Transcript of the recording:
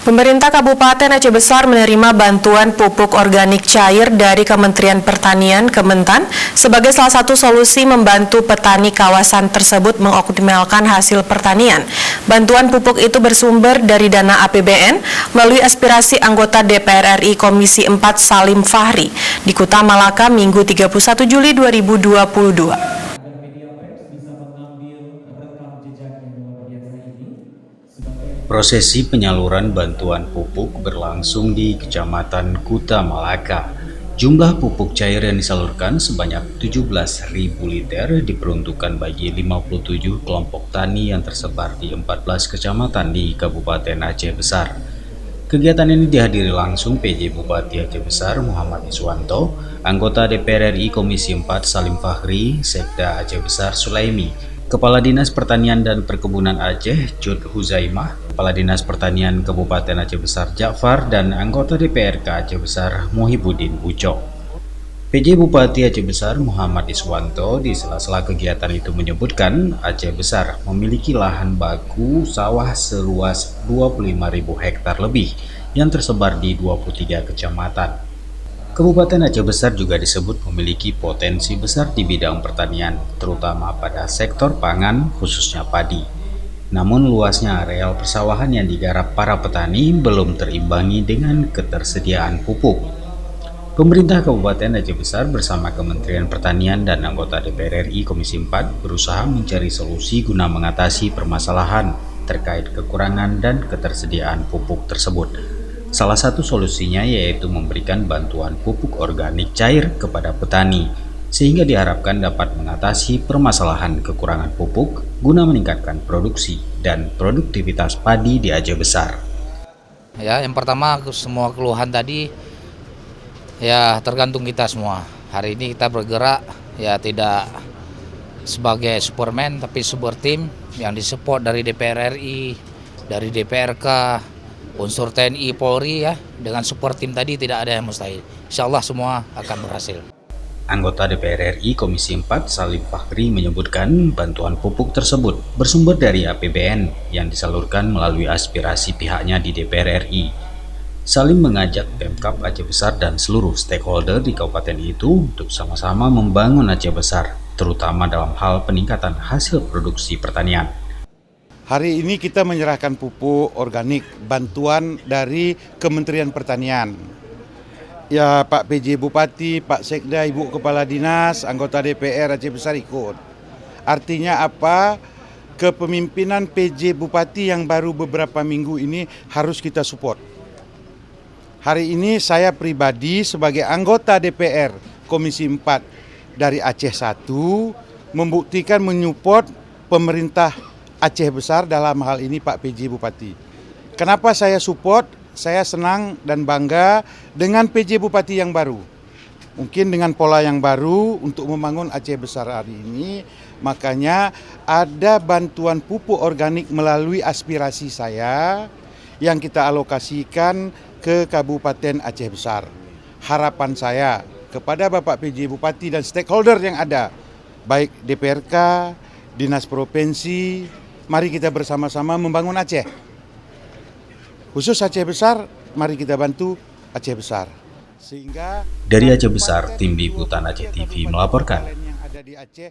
Pemerintah Kabupaten Aceh Besar menerima bantuan pupuk organik cair dari Kementerian Pertanian Kementan sebagai salah satu solusi membantu petani kawasan tersebut mengoptimalkan hasil pertanian. Bantuan pupuk itu bersumber dari dana APBN melalui aspirasi anggota DPR RI Komisi 4 Salim Fahri di Kuta Malaka Minggu 31 Juli 2022. Prosesi penyaluran bantuan pupuk berlangsung di Kecamatan Kuta Malaka. Jumlah pupuk cair yang disalurkan sebanyak 17.000 liter diperuntukkan bagi 57 kelompok tani yang tersebar di 14 kecamatan di Kabupaten Aceh Besar. Kegiatan ini dihadiri langsung PJ Bupati Aceh Besar Muhammad Iswanto, anggota DPR RI Komisi 4 Salim Fahri, Sekda Aceh Besar Sulaimi, Kepala Dinas Pertanian dan Perkebunan Aceh Jud Huzaimah, Kepala Dinas Pertanian Kabupaten Aceh Besar Ja'far, dan anggota DPRK Aceh Besar Muhibudin Ucok. PJ Bupati Aceh Besar Muhammad Iswanto di sela-sela kegiatan itu menyebutkan Aceh Besar memiliki lahan baku sawah seluas 25.000 hektar lebih yang tersebar di 23 kecamatan. Kabupaten Aceh Besar juga disebut memiliki potensi besar di bidang pertanian, terutama pada sektor pangan khususnya padi. Namun luasnya areal persawahan yang digarap para petani belum terimbangi dengan ketersediaan pupuk. Pemerintah Kabupaten Aceh Besar bersama Kementerian Pertanian dan anggota DPR RI Komisi 4 berusaha mencari solusi guna mengatasi permasalahan terkait kekurangan dan ketersediaan pupuk tersebut. Salah satu solusinya yaitu memberikan bantuan pupuk organik cair kepada petani, sehingga diharapkan dapat mengatasi permasalahan kekurangan pupuk guna meningkatkan produksi dan produktivitas padi di Aceh Besar. Ya, yang pertama semua keluhan tadi ya tergantung kita semua. Hari ini kita bergerak ya tidak sebagai Superman tapi super tim yang disupport dari DPR RI, dari DPRK, unsur TNI Polri ya, dengan support tim tadi tidak ada yang mustahil. Insya Allah semua akan berhasil. Anggota DPR RI Komisi 4 Salim Fahri menyebutkan bantuan pupuk tersebut bersumber dari APBN yang disalurkan melalui aspirasi pihaknya di DPR RI. Salim mengajak Pemkab Aceh Besar dan seluruh stakeholder di kabupaten itu untuk sama-sama membangun Aceh Besar, terutama dalam hal peningkatan hasil produksi pertanian. Hari ini kita menyerahkan pupuk organik bantuan dari Kementerian Pertanian. Ya, Pak PJ Bupati, Pak Sekda, Ibu Kepala Dinas, anggota DPR Aceh Besar ikut. Artinya apa? Kepemimpinan PJ Bupati yang baru beberapa minggu ini harus kita support. Hari ini saya pribadi sebagai anggota DPR Komisi 4 dari Aceh 1 membuktikan menyupport pemerintah Aceh Besar dalam hal ini Pak PJ Bupati. Kenapa saya support? Saya senang dan bangga dengan PJ Bupati yang baru. Mungkin dengan pola yang baru untuk membangun Aceh Besar hari ini, makanya ada bantuan pupuk organik melalui aspirasi saya yang kita alokasikan ke Kabupaten Aceh Besar. Harapan saya kepada Bapak PJ Bupati dan stakeholder yang ada, baik DPRK, Dinas Provinsi, mari kita bersama-sama membangun Aceh. Khusus Aceh Besar, mari kita bantu Aceh Besar. Dari Aceh Besar, Tim Liputan Aceh TV melaporkan.